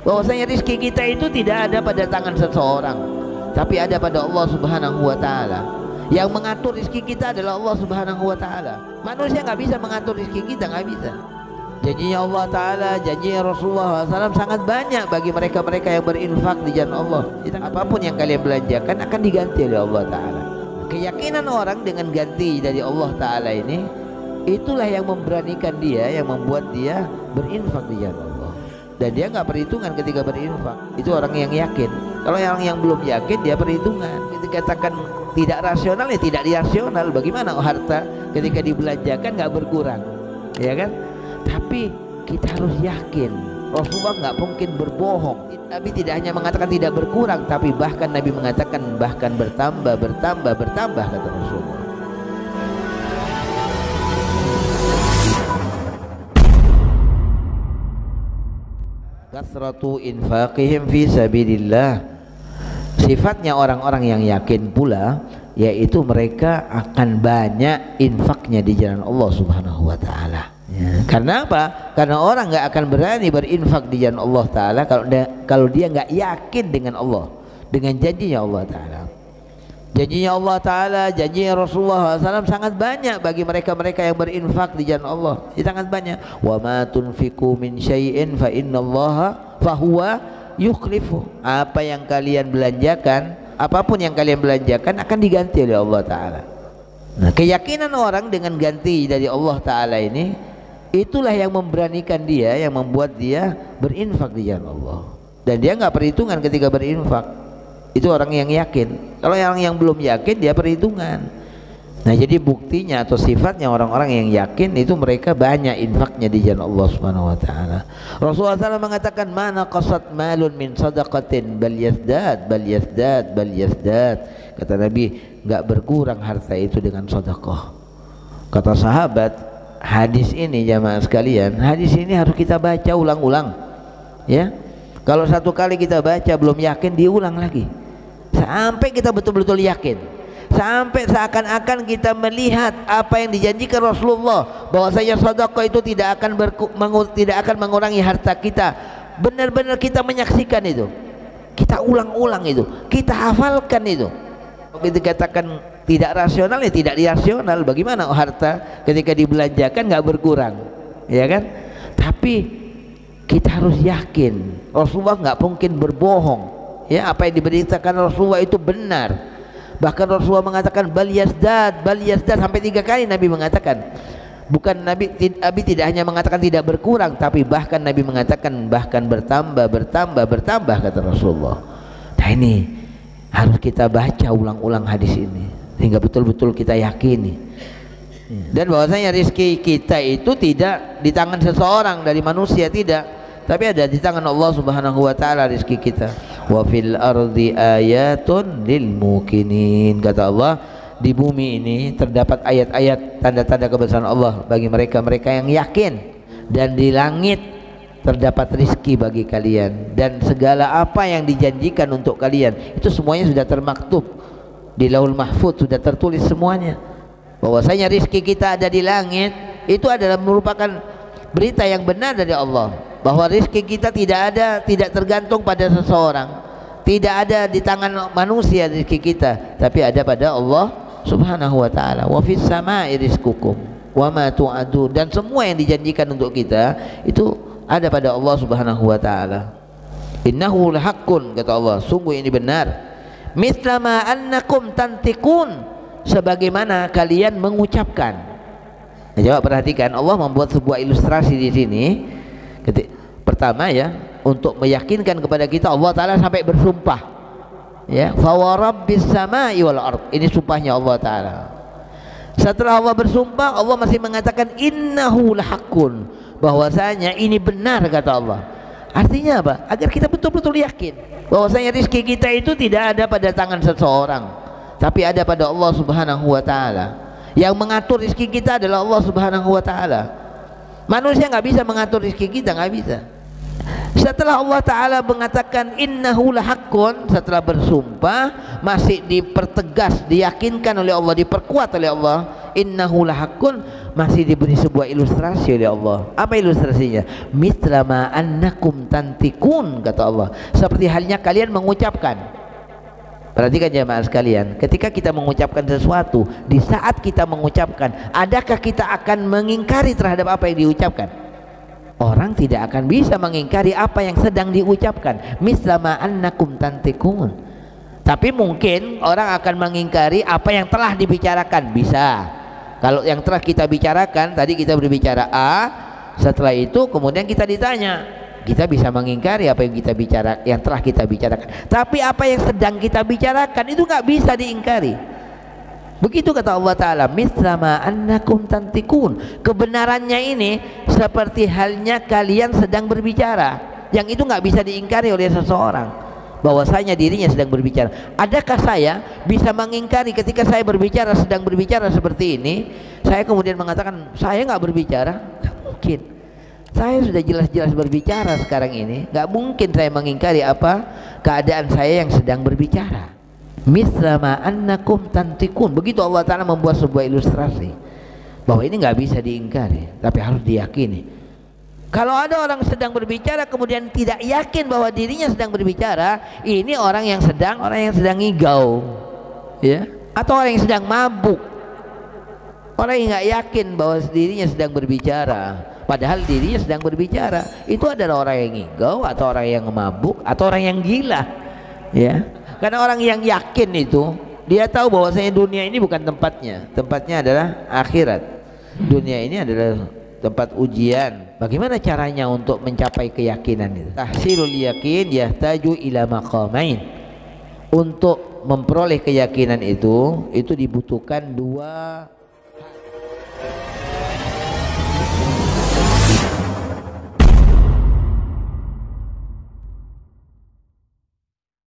bahwasanya rizki kita itu tidak ada pada tangan seseorang, tapi ada pada Allah Subhanahu wa taala. Yang mengatur rizki kita adalah Allah Subhanahu wa taala. Manusia nggak bisa mengatur rizki kita, nggak bisa. Janjinya Allah taala, janjinya Rasulullah SAW sangat banyak bagi mereka-mereka yang berinfak di jalan Allah. Apapun yang kalian belanjakan akan diganti oleh Allah taala. Keyakinan orang dengan ganti dari Allah taala ini, itulah yang memberanikan dia, yang membuat dia berinfak di jalan Allah. Dan dia nggak perhitungan ketika berinfak. Itu orang yang yakin. Kalau orang yang belum yakin, dia perhitungan. Dikatakan tidak rasional, ya tidak irasional. Bagaimana harta ketika dibelanjakan nggak berkurang, ya kan? Tapi kita harus yakin. Rasulullah nggak mungkin berbohong. Nabi tidak hanya mengatakan tidak berkurang, tapi bahkan Nabi mengatakan bahkan bertambah, kata Rasulullah. Kasratu infaqihim fi sabilillah. Sifatnya orang-orang yang yakin pula, yaitu mereka akan banyak infaknya di jalan Allah Subhanahu wa taala. Ya. Karena apa? Karena orang nggak akan berani berinfak di jalan Allah taala kalau dia nggak yakin dengan Allah, dengan janjinya Allah taala. Janjinya Allah taala, janjinya Rasulullah SAW sangat banyak bagi mereka-mereka yang berinfak di jalan Allah. Sangat banyak. Wa ma tunfiqu min syai'in fa innallaha fahuwa yukhlifu. Apa yang kalian belanjakan, apapun yang kalian belanjakan akan diganti oleh Allah taala. Nah, keyakinan orang dengan ganti dari Allah taala ini, itulah yang memberanikan dia, yang membuat dia berinfak di jalan Allah. Dan dia nggak perhitungan ketika berinfak. Itu orang yang yakin. Kalau orang yang belum yakin, dia perhitungan. Nah, jadi buktinya atau sifatnya orang-orang yang yakin itu mereka banyak infaknya di jalan Allah Subhanahu wa taala. Rasulullah SAW mengatakan, "Mana qasat malun min sadaqatin bal yazdad." Kata Nabi, enggak berkurang harta itu dengan sedekah. Kata sahabat, hadis ini jamaah sekalian, hadis ini harus kita baca ulang-ulang. Ya. Kalau satu kali kita baca belum yakin, diulang lagi. Sampai kita betul-betul yakin, sampai seakan-akan kita melihat apa yang dijanjikan Rasulullah, bahwasanya sedekah itu tidak akan mengurangi harta kita. Benar-benar kita menyaksikan itu, kita ulang-ulang itu, kita hafalkan itu. Kita katakan tidak rasional, ya tidak irasional. Bagaimana harta ketika dibelanjakan nggak berkurang, ya kan? Tapi kita harus yakin Rasulullah nggak mungkin berbohong. Ya, apa yang diberitakan Rasulullah itu benar. Bahkan Rasulullah mengatakan bal yazdad sampai 3 kali Nabi mengatakan. Bukan Nabi tidak hanya mengatakan tidak berkurang, tapi bahkan Nabi mengatakan bahkan bertambah kata Rasulullah. Nah, ini harus kita baca ulang-ulang hadis ini sehingga betul-betul kita yakini. Dan bahwasanya rezeki kita itu tidak di tangan seseorang dari manusia, tidak, tapi ada di tangan Allah Subhanahu wa taala rezeki kita. Wa fil ardi ayatun lil muqinin. Kata Allah, di bumi ini terdapat ayat-ayat tanda-tanda kebesaran Allah bagi mereka-mereka yang yakin. Dan di langit terdapat rizki bagi kalian, dan segala apa yang dijanjikan untuk kalian itu semuanya sudah termaktub di Lauhul Mahfuz, sudah tertulis semuanya. Bahwasanya rizki kita ada di langit itu adalah merupakan berita yang benar dari Allah, bahwa rizki kita tidak tergantung pada seseorang, tidak ada di tangan manusia rizki kita, tapi ada pada Allah Subhanahu wa taala. Wa fis samai rizqukum wa ma tu'adun. Dan semua yang dijanjikan untuk kita itu ada pada Allah Subhanahu wa taala. Innahu lahaqqun, kata Allah, sungguh ini benar. Mithla ma annakum tantiqun, sebagaimana kalian mengucapkan. Nah, coba perhatikan, Allah membuat sebuah ilustrasi di sini. Pertama ya, untuk meyakinkan kepada kita, Allah taala sampai bersumpah. Ya, fa wa rabbis samai wal ard. Ini sumpahnya Allah taala. Setelah Allah bersumpah, Allah masih mengatakan innahu lahaqqun, bahwasanya ini benar, kata Allah. Artinya apa? Agar kita betul-betul yakin bahwasanya rezeki kita itu tidak ada pada tangan seseorang, tapi ada pada Allah Subhanahu wa taala. Yang mengatur rezeki kita adalah Allah Subhanahu wa taala. Manusia nggak bisa mengatur rezeki kita, nggak bisa. Setelah Allah taala mengatakan innahu lahaqqun, setelah bersumpah masih dipertegas, diyakinkan oleh Allah, diperkuat oleh Allah, innahu lahaqqun, masih diberi sebuah ilustrasi oleh Allah. Apa ilustrasinya? Mitlama annakum tantikun, kata Allah, seperti halnya kalian mengucapkan. Perhatikan jemaah sekalian, ketika kita mengucapkan sesuatu, di saat kita mengucapkan, adakah kita akan mengingkari terhadap apa yang diucapkan? Orang tidak akan bisa mengingkari apa yang sedang diucapkan. Mislama annakum tantikun. Tapi mungkin orang akan mengingkari apa yang telah dibicarakan. Bisa. Kalau yang telah kita bicarakan, tadi kita berbicara A, setelah itu kemudian kita ditanya, kita bisa mengingkari apa yang kita bicara, yang telah kita bicarakan. Tapi apa yang sedang kita bicarakan itu nggak bisa diingkari. Begitu kata Allah Ta'ala, mislama annakum tantikun. Kebenarannya ini seperti halnya kalian sedang berbicara, yang itu nggak bisa diingkari oleh seseorang, bahwasanya dirinya sedang berbicara. Adakah saya bisa mengingkari ketika saya berbicara, sedang berbicara seperti ini, saya kemudian mengatakan saya nggak berbicara? Nggak mungkin. Saya sudah jelas-jelas berbicara sekarang ini, nggak mungkin saya mengingkari apa keadaan saya yang sedang berbicara. Mislama annakum tantikun. Begitu Allah Ta'ala membuat sebuah ilustrasi bahwa ini nggak bisa diingkari, tapi harus diyakini. Kalau ada orang sedang berbicara kemudian tidak yakin bahwa dirinya sedang berbicara, ini orang yang sedang ngigau, ya, atau orang yang sedang mabuk, orang yang nggak yakin bahwa dirinya sedang berbicara. Padahal dirinya sedang berbicara. Itu adalah orang yang ngigau, atau orang yang mabuk, atau orang yang gila, ya. Karena orang yang yakin itu, dia tahu bahwasanya dunia ini bukan tempatnya. Tempatnya adalah akhirat. Dunia ini adalah tempat ujian. Bagaimana caranya untuk mencapai keyakinan itu? Tahsilul yakin yahtaju ila maqamain. Untuk memperoleh keyakinan itu dibutuhkan dua